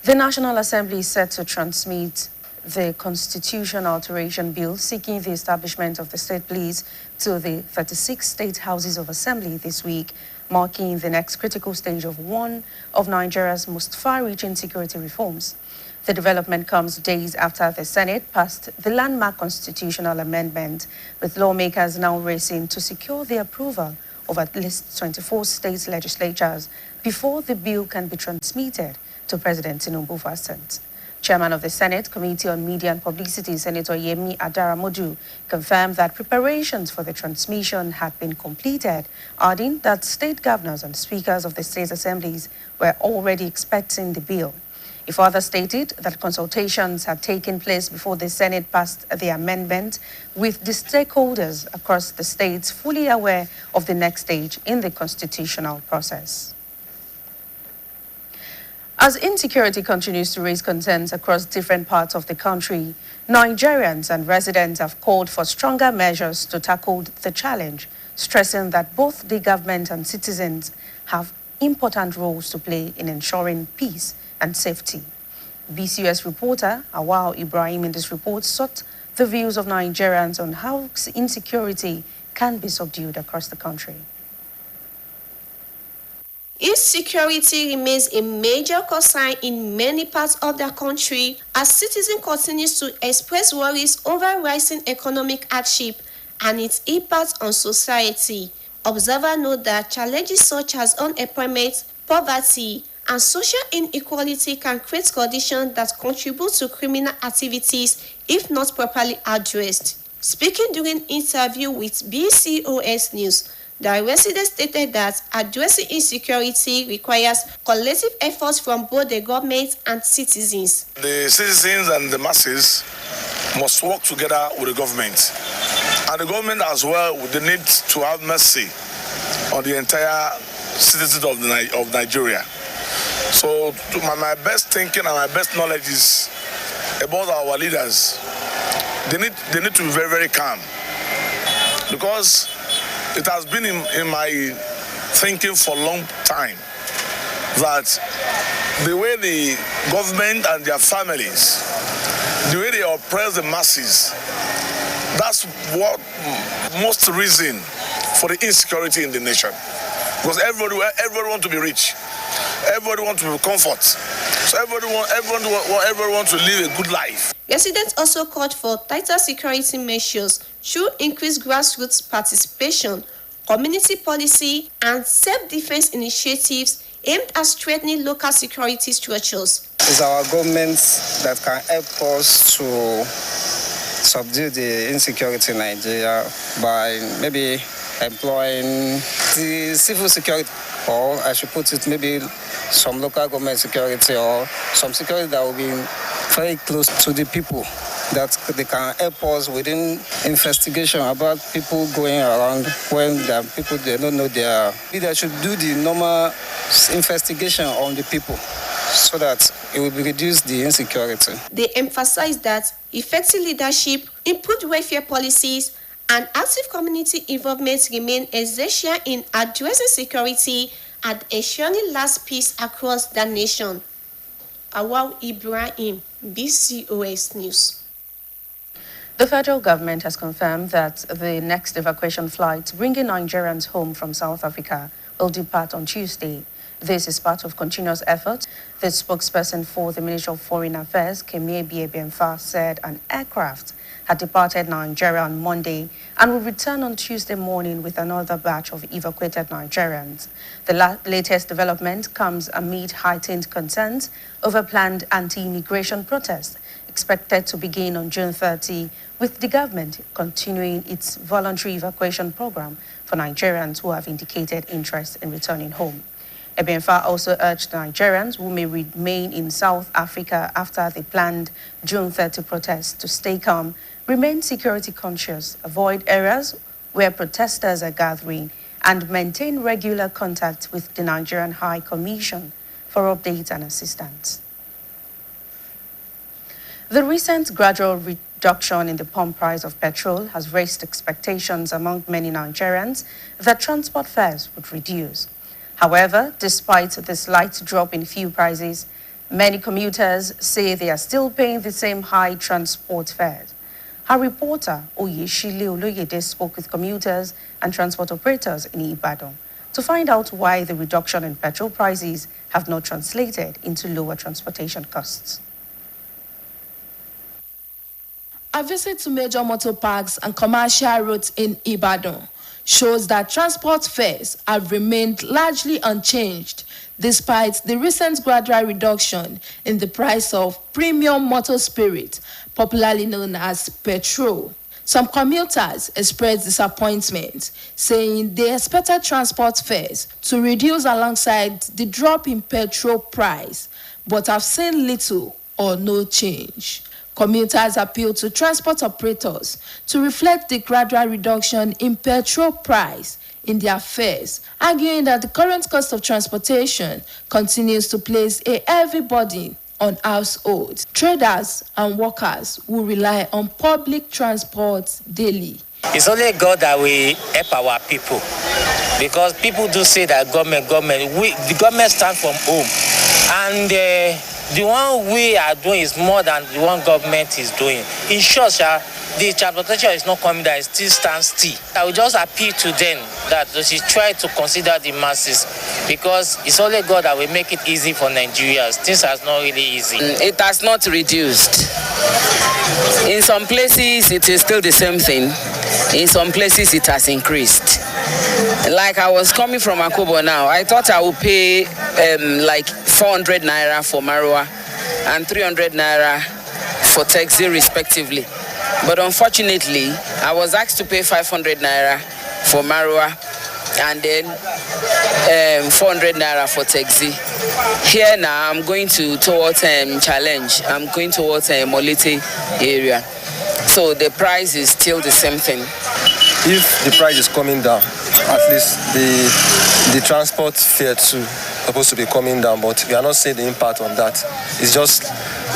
The National Assembly is set to transmit the Constitution Alteration Bill seeking the establishment of the state police to the 36 state houses of assembly this week, marking the next critical stage of one of Nigeria's most far-reaching security reforms. The development comes days after the Senate passed the landmark constitutional amendment, with lawmakers now racing to secure the approval of at least 24 state legislatures before the bill can be transmitted to President Tinubu for assent. Chairman of the Senate Committee on Media and Publicity, Senator Yemi Adaramodu, confirmed that preparations for the transmission had been completed, adding that state governors and speakers of the state assemblies were already expecting the bill. He further stated that consultations had taken place before the Senate passed the amendment, with the stakeholders across the states fully aware of the next stage in the constitutional process. As insecurity continues to raise concerns across different parts of the country, Nigerians and residents have called for stronger measures to tackle the challenge, stressing that both the government and citizens have important roles to play in ensuring peace and safety. BCOS reporter Awal Ibrahim in this report sought the views of Nigerians on how insecurity can be subdued across the country. Insecurity remains a major concern in many parts of the country as citizens continue to express worries over rising economic hardship and its impact on society. Observers note that challenges such as unemployment, poverty, and social inequality can create conditions that contribute to criminal activities if not properly addressed. Speaking during an interview with BCOS News, the resident stated that addressing insecurity requires collective efforts from both the government and citizens. The citizens and the masses must work together with the government. And the government as well, they need to have mercy on the entire citizens of Nigeria. So my best thinking and my best knowledge is about our leaders. They need to be very, very calm, because it has been in my thinking for a long time that the way the government and their families, the way they oppress the masses, that's what most reason for the insecurity in the nation. Because everybody wants to be rich. Everybody wants to be comfort. So everyone wants to live a good life. Residents also called for tighter security measures through increased grassroots participation, community policy, and self-defense initiatives aimed at strengthening local security structures. It's our government that can help us to subdue the insecurity in Nigeria by maybe employing the civil security, or I should put it, maybe some local government security or some security that will be very close to the people, that they can help us within investigation about people going around when the people they don't know their. They should do the normal investigation on the people so that it will reduce the insecurity. They emphasize that effective leadership, improved welfare policies, and active community involvement remain essential in addressing security and ensuring lasting peace across the nation. Awal Ibrahim, BCOS News. The federal government has confirmed that the next evacuation flight bringing Nigerians home from South Africa will depart on Tuesday. This is part of continuous effort. The spokesperson for the Ministry of Foreign Affairs, Kemie Biebemfa, said an aircraft had departed Nigeria on Monday and will return on Tuesday morning with another batch of evacuated Nigerians. The latest development comes amid heightened concerns over planned anti-immigration protests expected to begin on June 30, with the government continuing its voluntary evacuation program for Nigerians who have indicated interest in returning home. Ebenfa also urged Nigerians who may remain in South Africa after the planned June 30 protests to stay calm, remain security conscious, avoid areas where protesters are gathering, and maintain regular contact with the Nigerian High Commission for updates and assistance. The recent gradual reduction in the pump price of petrol has raised expectations among many Nigerians that transport fares would reduce. However, despite the slight drop in fuel prices, Many commuters say they are still paying the same high transport fares. Our reporter, Oyeshile Oloyede, spoke with commuters and transport operators in Ibadan to find out why the reduction in petrol prices have not translated into lower transportation costs. A visit to major motor parks and commercial routes in Ibadan shows that transport fares have remained largely unchanged despite the recent gradual reduction in the price of premium motor spirit, popularly known as petrol. Some commuters expressed disappointment, saying they expected transport fares to reduce alongside the drop in petrol price, but have seen little or no change. Commuters appeal to transport operators to reflect the gradual reduction in petrol price in their fares, arguing that the current cost of transportation continues to place a heavy burden on households, traders, and workers who rely on public transport daily. It's only God that will help our people, because people do say that the government stands from home, and the one we are doing is more than the one government is doing. In short, the transportation is not coming down, it still stands still. I will just appeal to them that they should try to consider the masses, because it's only God that will make it easy for Nigerians. Things are not really easy. It has not reduced. In some places, it is still the same thing. In some places, it has increased. Like I was coming from Akobo now, I thought I would pay like 400 naira for Marwa and 300 naira for taxi respectively. But unfortunately, I was asked to pay 500 naira for Marwa and then 400 naira for taxi. Here now, I'm going towards Challenge. I'm going towards Molete area. So the price is still the same thing. If the price is coming down, at least the transport fare too supposed to be coming down, but we are not seeing the impact on that. It's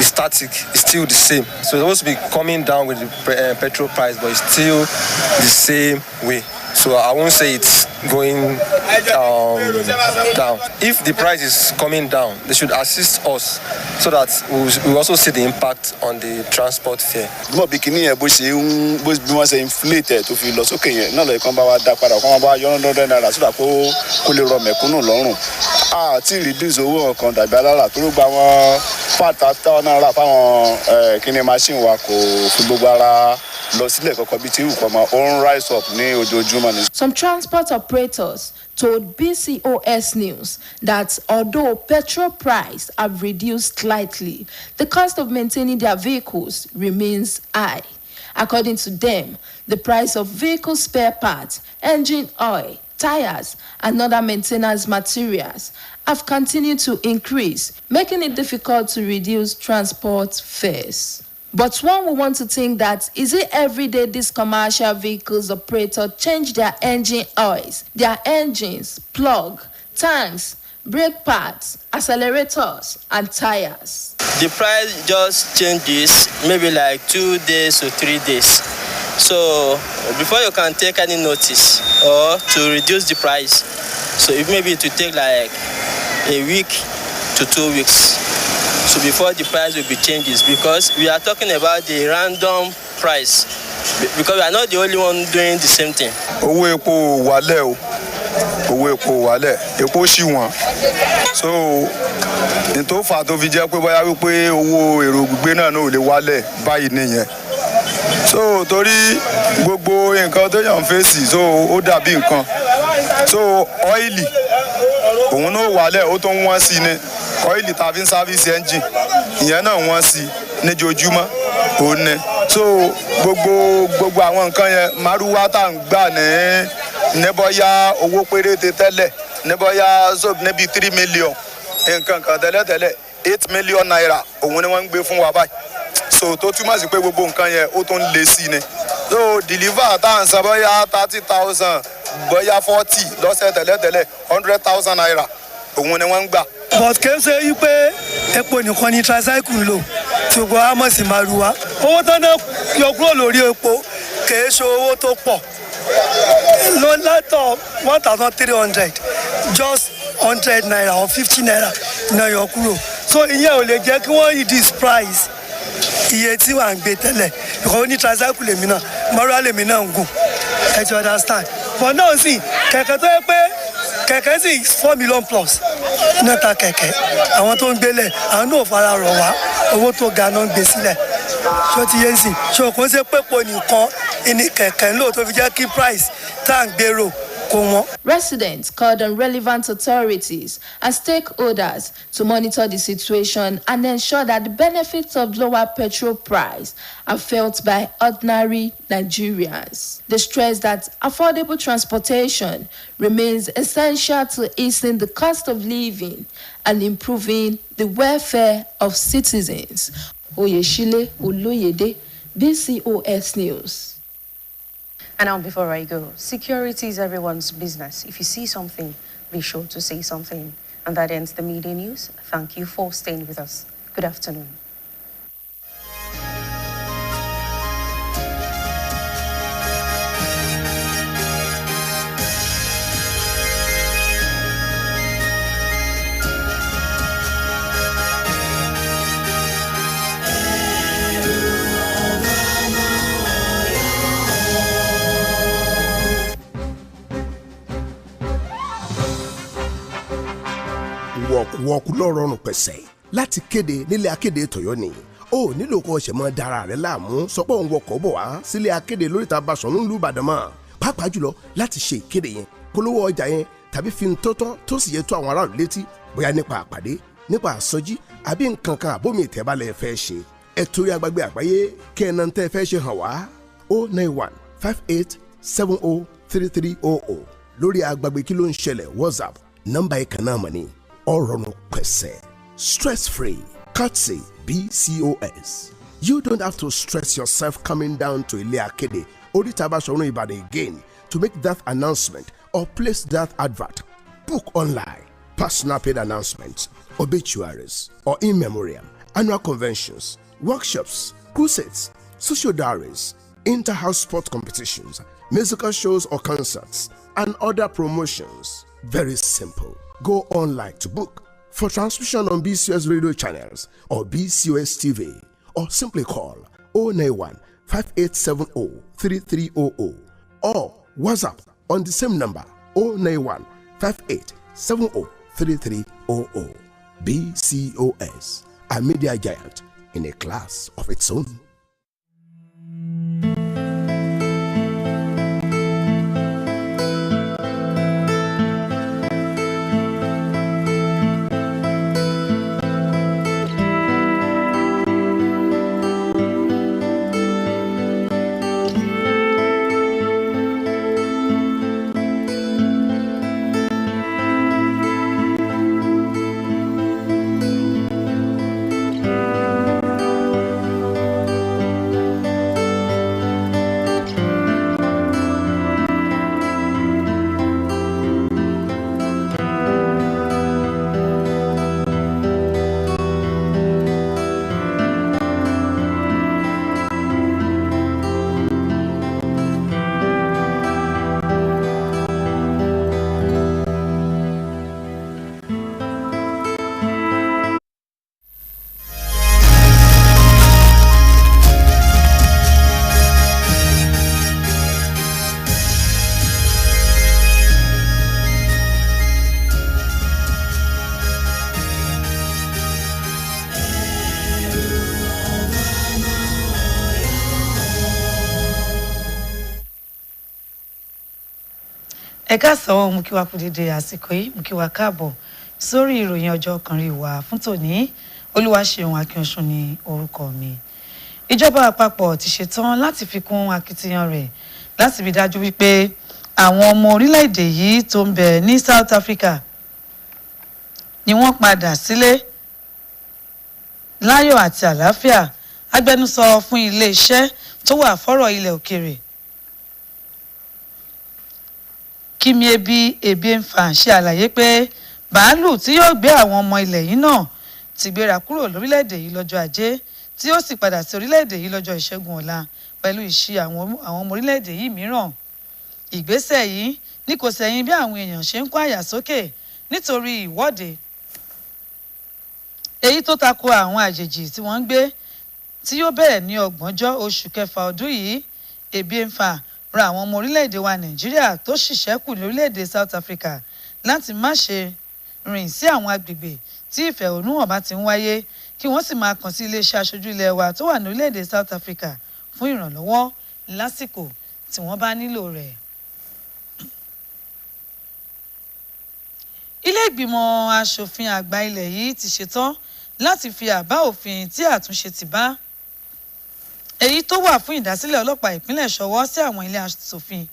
static, it's still the same. So it's supposed to be coming down with the petrol price, but it's still the same way. So I won't say it's going down. If the price is coming down, they should assist us so that we also see the impact on the transport fare. Inflated to feel loss. Okay, no, like come back that part of naira so that ko le ro mekunu lorun. Ti reduce owó kan tàbí alala to gba won part after naira fa won kini machine wa ko fi gbogbo ara lọ sílẹ̀ kọ́kọ́ bí ti wù kọ́ máa own rise up ní ojoojúmọ́ ni. Some transport operators told BCOS News that although petrol price have reduced slightly, the cost of maintaining their vehicles remains high. According to them, the price of vehicle spare parts, engine oil, tires, and other maintenance materials have continued to increase, making it difficult to reduce transport fares. But one will want to think that, is it every day these commercial vehicles operator change their engine oils, their engines, plug, tanks, brake pads, accelerators, and tires? The price just changes maybe like 2 days to 3 days. So before you can take any notice or to reduce the price, so it maybe to take like a week to 2 weeks. So before the price will be changes, because we are talking about the random price, because we are not the only one doing the same thing. Owó epo wálẹ̀, epo ṣì wọ́n. So ní tó fà tó fi jẹ́ pé bóyá wípé owó èrò gbígbé náà ò lè wálẹ̀ báyìí nìyẹn. So torí gbogbo nǹkan tó yàn fèsì, so ó dàbí nǹkan. So ọ́ìlì òun náà wálẹ̀, ó tó ń wọ́n sí ni. Ọ́ìlì tá fi ń sáfíìsì ẹ́ńjìn ìyẹn náà wọ́n sí níjojúmọ́ òun ni. So gbogbo àwọn nǹkan yẹn márúwá tá à ń gbà ní bóyá owó péréte tẹ́lẹ̀ ní bóyá níbi 3 million nǹkan kan tẹ́lẹ̀ 8 million naira òun ni wọ́n ń gbé fún wa báyìí. So tó túmọ̀ sí pé gbogbo nǹkan yẹn ó tún lé sí ni. So deliver tá à ń san bóyá 30,000 bóyá 40 lọ́sẹ̀ tẹ́lẹ̀ 100,000 naira òun ni wọ́n ń gbà. But kì í ṣe wípé epo nìkan ni tricycle ń lò tí gbogbo wa mọ̀ sí márúwá. Owó tó náà yọ kúrò lórí epo kì í ṣe owó tó pọ̀. Lọ látọ̀ 1,300 just 100 naira or 50 naira náà yọ kúrò. so ìyẹn ò lè jẹ́ kí wọ́n reduce price iye tí wà ń gbé tẹ́lẹ̀ ìkọ́ ní tricycle lèmi náà mọ́rọ́ lèmi náà ń gùn ẹ ti understand but náà sì kẹ̀kẹ́ tó yẹ pé kẹ̀kẹ́ sì 4 million plus náà ta kẹ̀kẹ́ àwọn tó ń gbélẹ̀ àwọn náà fara rọ̀ wá owó tó ga náà ń gbé sílẹ̀ ṣó ti yé sí ṣó kò ń ṣe pépò nìkan ìní kẹ̀kẹ́ ńlò tó fi jẹ́ kí price tá à ń gbèrò kó wọ́n. Residents called on relevant authorities and stakeholders to monitor the situation and ensure that the benefits of lower petrol price are felt by ordinary Nigerians. They stress that affordable transportation remains essential to easing the cost of living and improving the welfare of citizens. Oyeshile Oloyede, BCOS News. And now, before I go, security is everyone's business. If you see something, be sure to say something. And that ends the media news. Thank you for staying with us. Good afternoon. wọ́ọ̀kù lọ́rọ̀rùn pẹ̀sẹ̀ láti kéde nílé akéde tọ̀yọ́ ni ó nílò kó ṣe mọ́ dára rẹ̀ láàmú sọpọ̀ òun wọkọ̀ bọ̀ wá sílé akéde lóríta Basọ̀rún ìlú Ìbàdàn mọ́ pàápàá jùlọ láti ṣe ìkéde yẹn polówó ọjà yẹn tàbí fi tọ́tọ́ tó sì yẹ tó àwọn aráàlú létí bóyá nípa àpàdé nípa àsọjí àbí nǹkan kan àbómi ìtẹ́balẹ̀ fẹ́ ṣe ẹ torí agbègbè àgbáyé kẹ́ẹ̀nà tẹ́ fẹ́ ṣe hàn wá 09158703300 lórí agbègbè kí ló ń ṣẹlẹ̀ WhatsApp nọ́mbà ìkànnì náà mọ̀ ní ọ̀rọ̀rùn pẹ̀sẹ̀ stress-free courtesy BCOS. You don't have to stress yourself coming down to Ile Akede Orita Basọ̀rún Ìbàdàn again to make that announcement or place that advert. Book online, personal paid announcements, obituaries, or in memoriam, annual conventions, workshops, crusades, social diaries, inter-house sport competitions, musical shows or concerts, and other promotions. Very simple. Go online to book for transmission on BCOS radio channels or BCOS TV, or simply call 091 5870 3300 or WhatsApp on the same number 091 5870 3300. BCOS, a media giant in a class of its own. ẹ káàsán mú kí wá kú dédé àsìkò yìí mú kí wá káàbọ̀ sórí ìròyìn ọjọ́ kanrí wa fún tòní Olúwaṣeun Akínọ̀sùn ní orúkọ mi. Ìjọba àpapọ̀ ti ṣetán láti fi kún akitiyan rẹ̀ láti rí dájú wípé àwọn ọmọ orílẹ̀-èdè yìí tó ń bẹ ní South Africa ni wọ́n padà sílé láyọ̀ àti àlàáfíà. Agbẹnusọ fún ilé-iṣẹ́ tó wà fọ́rọ̀ ilẹ̀ òkèèrè Kími Ebiemfa ṣe àlàyé pé bàálù tí yóò gbé àwọn ọmọ ilẹ̀ yìí náà ti gbéra kúrò lórílẹ̀‐èdè yìí lọ́jọ́ Ajé tí ó sì padà sí orílẹ̀‐èdè yìí lọ́jọ́ Ìṣẹ́gun ọ̀la pẹ̀lú ìṣí àwọn ọmọ orílẹ̀‐èdè yìí mìíràn. Ìgbésẹ̀ yìí ní kò sẹ́yìn bí àwọn èèyàn ṣe ń kó àyà sókè nítorí ìwọ́de èyí tó tako àwọn àjèjì tí wọ́n ń gbé tí yóò bẹ̀rẹ̀ ní 30 oṣù kẹfà ọdún yìí. Ebi ń fà ra àwọn ọmọ orílẹ̀-èdè wa Nàìjíríà tó ṣiṣẹ́ kù lórílẹ̀-èdè South Africa láti má ṣe rìn sí àwọn agbègbè tí ìfẹ̀hónúhàn bá ti ń wáyé kí wọ́n sì máa kàn sí iléeṣẹ́ aṣojú ilẹ̀ wa tó wà ní orílẹ̀-èdè South Africa fún ìrànlọ́wọ́ lásìkò tí wọ́n bá nílò rẹ̀. Ilé ìgbìmọ̀ aṣòfin àgbà ilẹ̀ yìí ti ṣetán láti fi àbá òfin tí àtúnṣe ti bá èyí tó wà fún ìdásílẹ̀ ọlọ́pàá ìpínlẹ̀ ṣọwọ́ sí àwọn ilé aṣòfin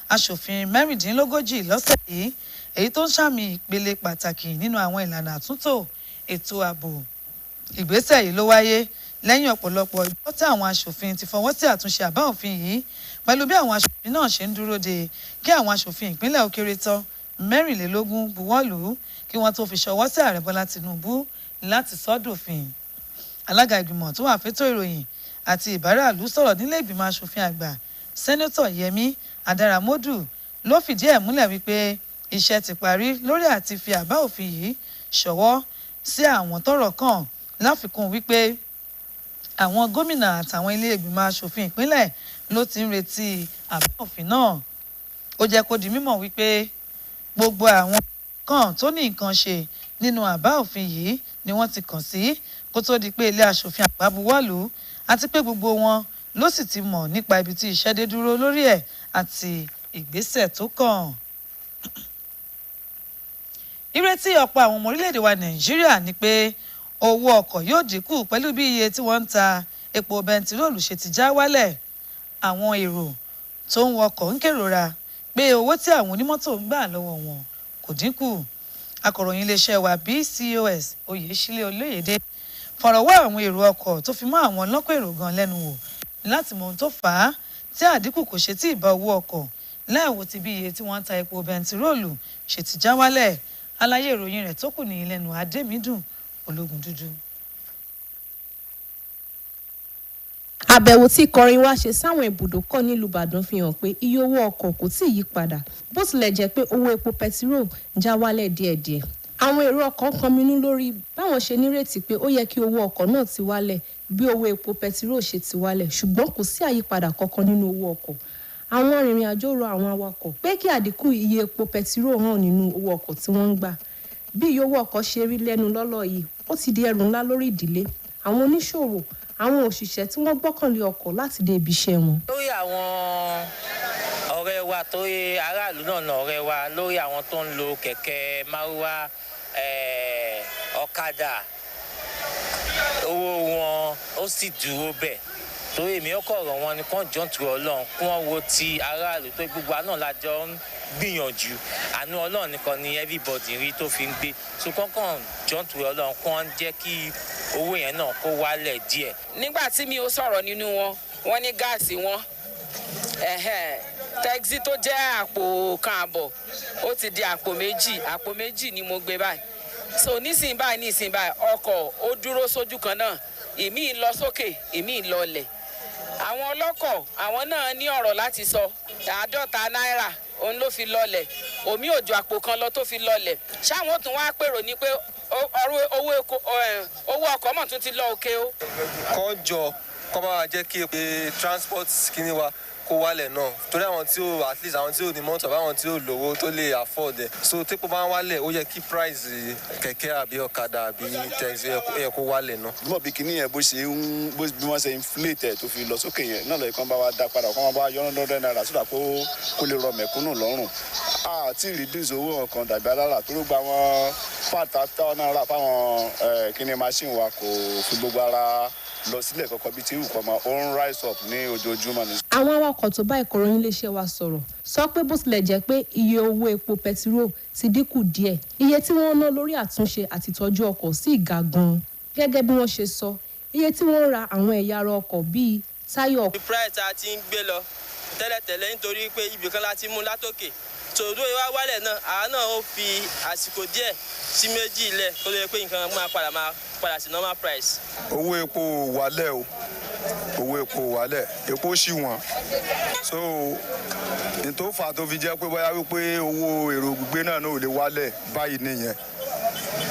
36 lọ́sẹ̀ yìí, èyí tó ń ṣàmì ìpele pàtàkì nínú àwọn ìlànà àtúntò ètò ààbò. Ìgbésẹ̀ yìí ló wáyé lẹ́yìn ọ̀pọ̀lọpọ̀ ìgbọ́ tí àwọn aṣòfin ti fọwọ́ sí àtúnṣe àbá òfin yìí, pẹ̀lú bí àwọn aṣòfin náà ṣe ń dúró de kí àwọn aṣòfin ìpínlẹ̀ ó kéré tán 24 buwọ́lù kí wọ́n tó fi ṣọwọ́ sí ààrẹ Bọ́lá Tinubu láti sọ́dọ̀fin. Alága ìgbìmọ̀ tó wà fétò ìròyìn àti ìbáràlú sọ̀rọ̀ nílé ìgbìmọ̀ aṣòfin àgbà sẹ́nẹ́tọ̀ Yẹmí Adaramodu ló fìdí ẹ̀ múlẹ̀ wípé iṣẹ́ ti parí lórí àti fi àbá òfin yìí ṣọwọ́ sí àwọn tọ́rọ̀ kàn, láfikún wípé àwọn gómìnà àtàwọn ilé ìgbìmọ̀ aṣòfin ìpínlẹ̀ ló ti ń retí àbá òfin náà. Ó jẹ́ kó di mímọ̀ wípé gbogbo àwọn kan tó ní nǹkan ṣe nínú àbá òfin yìí ni wọ́n ti kàn sí kó tó di pé ilé aṣòfin àgbà buwọ́lù, àti pé gbogbo wọn ló sì ti mọ̀ nípa ibi tí iṣẹ́ dé dúró lórí ẹ̀ àti ìgbésẹ̀ tó kàn. Ìrètí ọ̀pọ̀ àwọn ọmọ orílẹ̀-èdè wa Nàìjíríà ni pé owó ọkọ̀ yóò dínkù pẹ̀lú bí iye tí wọ́n ń ta epo bẹntiróòlù ṣe ti já wálẹ̀. Àwọn èrò tó ń wọkọ̀ ń kérora pé owó tí àwọn onímọ́tò ń gbà lọ́wọ́ wọn kò dínkù. Akọ̀ròyìn iléeṣẹ́ wa BCOS Oyèsílẹ̀ Olóyèdè fọ̀rọ̀ wá àwọn èrò ọkọ̀ tó fi mọ́ àwọn ọlọ́kọ̀ èrò gan lẹ́nu wò láti mọ ohun tó fà á tí àdínkù kò ṣe tí ì bá owó ọkọ̀ láìwo ti bí iye tí wọ́n ń ta epo bẹntiróòlù ṣe ti já wálẹ̀. Àlàyé ìròyìn rẹ̀ tó kù ní lẹ́nu Adémídùn Ológun Dúdú. Àbẹ̀wò tí kọrin wá ṣe sáwọn ibùdókọ̀ nílùú Ìbàdàn fi hàn pé iye owó ọkọ̀ kò tí ì yí padà bó tilẹ̀ jẹ́ pé owó epo pẹtiró já wálẹ̀ díẹ̀díẹ̀. Àwọn èrò ọkọ̀ kọminú lórí báwọn ṣe nírètí pé ó yẹ kí owó ọkọ̀ náà ti wálẹ̀ bí owó epo pẹtiró ṣe ti wálẹ̀, ṣùgbọ́n kò sí àyípadà kankan nínú owó ọkọ̀. Àwọn arìnrìn-àjò rọ àwọn awakọ̀ pé kí àdínkù iye epo pẹtiró hàn nínú owó ọkọ̀ tí wọ́n ń gbà. Bí iye owó ọkọ̀ ṣe rí lẹ́nu lọ́lọ́ yìí, ó ti di ẹrù ńlá lórí ìdílé, àwọn oníṣòwò, àwọn òṣìṣẹ́ tí wọ́n gbọ́kànlé ọkọ̀ láti dé ibi iṣẹ́ wọn. Lórí àwọn ọ̀rẹ́ wa tó yẹ aráàlú náà ọ̀rẹ́ wa, lórí àwọn tó ń lo kẹ̀kẹ́ márúwá, ọ̀kadà, owó wọn ó sì dúró bẹ́ẹ̀. Torí èmi ọkọ̀ ọ̀rọ̀ wọn ni kán jọ́ tu Ọlọ́run kí wọ́n wo ti aráàlú tó gbogbo àná lájọ ń gbìyànjú. Àánú Ọlọ́run nìkan ni everybody rí tó fi ń gbé. So kọ́kàn jọ́ tu Ọlọ́run kí wọ́n jẹ́ kí owó yẹn náà kó wálẹ̀ díẹ̀. Nígbà tí mi ò sọ̀rọ̀ nínú wọn, wọ́n ní gáàsì wọn. Tẹ́gì tó jẹ́ àpò kan àbọ̀, ó ti di àpò méjì ni mo gbé báyìí. So nísìnyí báyìí ọkọ̀ ó dúró sójú kan náà, ìmí lọ sókè, ìmí lọlẹ̀. Àwọn ọlọ́kọ̀ àwọn náà ní ọ̀rọ̀ láti sọ. 50 náírà òun ló fi lọlẹ̀, omi òjò àpò kan lọ tó fi lọlẹ̀. Ṣáwọn tún wá pèrò ní pé owó ọkọ̀ mọ̀ tún ti lọ òkè o. Kọjọ kọ́ bá wa jẹ́ kí transport kíní wa kó wálẹ̀ náà, torí àwọn tí ó at least àwọn tí ó ní mọ́tò àbáwọn tí ó lówó tó lè afford ẹ̀. So tépo bá ń wálẹ̀ ó yẹ kí price kẹ̀kẹ́ àbí ọ̀kadà àbí taxi ó yẹ kó wálẹ̀ náà. Mọ̀ bí kíní yẹn bí wọ́n ṣe inflate ẹ̀ tó fi lọ sókè yẹn náà lọ́ọ́ kàn bá wa dá padà kàn bá wa yọ $100 náírà sódà kó lè rọ mẹ̀kúnnù lọ́rùn. Àti reduce owó ọ̀kan dàbí alára tó ló gba wọn pàtà táwọn náírà fáwọn kíní machine wa kò fi gbogbo ara lọ sílẹ̀ kọ́kọ́ bíi tí irú kan máa ó ń rise up ní ojoojúmọ́ ni. Àwọn awakọ̀ tó bá ìkọ̀ròyìn iléeṣẹ́ wa sọ̀rọ̀ sọ pé bó tilẹ̀ jẹ́ pé iye owó epo pẹtiró ti dínkù díẹ̀, iye tí wọ́n ná lórí àtúnṣe àti ìtọ́jú ọkọ̀ sì ga gan-an. Gẹ́gẹ́ bí wọ́n ṣe sọ, iye tí wọ́n ra àwọn ẹ̀yà ara ọkọ̀ bíi táyọ̀. Price a ti ń gbé lọ tẹ́lẹ̀tẹ́lẹ̀ nítorí pé ibìkan láti mú látòkè. Tòdó ìwá wálẹ̀ náà, àwa náà ó fi àsìkò díẹ̀ sí méjì ilẹ̀ kó lè pé nǹkan máa padà sí normal price. Owó epo wálẹ̀ o, owó epo wálẹ̀, epo ṣì wọ́n. So ní tó fà tó fi jẹ́ pé bóyá wípé owó èrò gbígbé náà ò lè wálẹ̀ báyìí nìyẹn.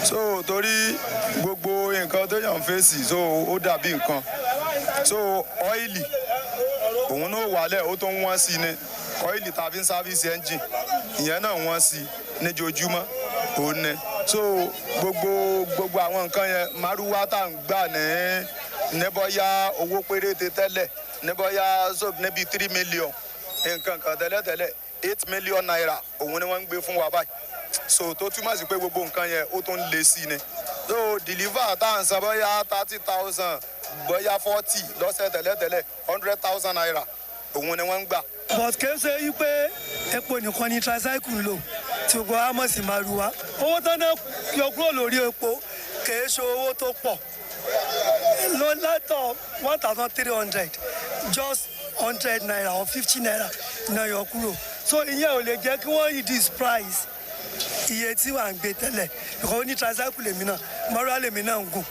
so torí gbogbo nǹkan tó yàn fèsì so ó dàbí nǹkan so ọ́ìlì òun náà wálẹ̀ ó tó ń wọ́n sí ni ọ́ìlì tàbí sáfíìsì ẹ́ńjìn ìyẹn náà wọ́n sí níjojúmọ́ òun ni so gbogbo àwọn nǹkan yẹn márúwá tá à ń gbà ní bóyá owó péréte tẹ́lẹ̀ ní bóyá níbi 3 million nǹkan kan tẹ́lẹ̀tẹ́lẹ̀ 8 million naira òun ni wọ́n ń gbé fún wa báyìí so tó túmọ̀ sí pé gbogbo nǹkan yẹn ó tó ń le sí ni so deliver tá à ń san bóyá 30,000 bóyá 40 lọ́sẹ̀ tẹ́lẹ̀tẹ́lẹ̀ 100,000 naira òun ni wọ́n ń gbà. but kì í ṣe wípé epo nìkan ni tricycle ń lò tí gbogbo amos maruwa owó tó ná yọ kúrò lórí epo kì í ṣe owó tó pọ̀ lọ látọ̀ 1,300 just 100 naira or 50 naira náà yọ kúrò so ìyẹn ò lè jẹ́ kí wọ́n reduce price iye tí wà ń gbé tẹ́lẹ̀ because ó ní tricycle lèmi náà maruwa lèmi náà ń gùn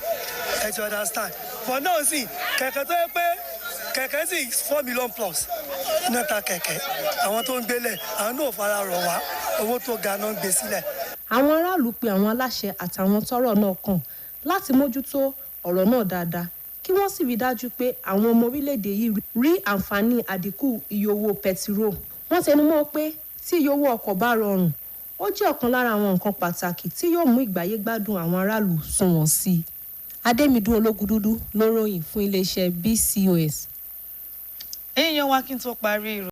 ẹ ti understand but náà sì kẹ̀kẹ́ tó yẹ pé kẹ̀kẹ́ sì 4 million plus náà ta kẹ̀kẹ́ àwọn tó ń gbélẹ̀ àwọn náà fara rọ̀ wá owó tó ga náà ń gbé sílẹ̀. àwọn aráàlú pe àwọn aláṣẹ àtàwọn tọ́rọ̀ náà kàn láti mójútó ọ̀rọ̀ náà dáadáa kí wọ́n sì rí dájú pé àwọn ọmọ orílẹ̀-èdè yìí rí àǹfààní àdínkù iye owó pẹtiró. wọ́n tẹnumọ́ pé tí iye owó ọkọ̀ bá rọrùn ó jẹ́ ọ̀kan lára àwọn nǹkan pàtàkì tí yóò mú ìgbáyé gbádùn àwọn aráàlú sunwọ̀n sí i. Adémídún Ológúdúdú ló ròyìn fún iléeṣẹ́ BCOS. èèyàn wa kí n tó parí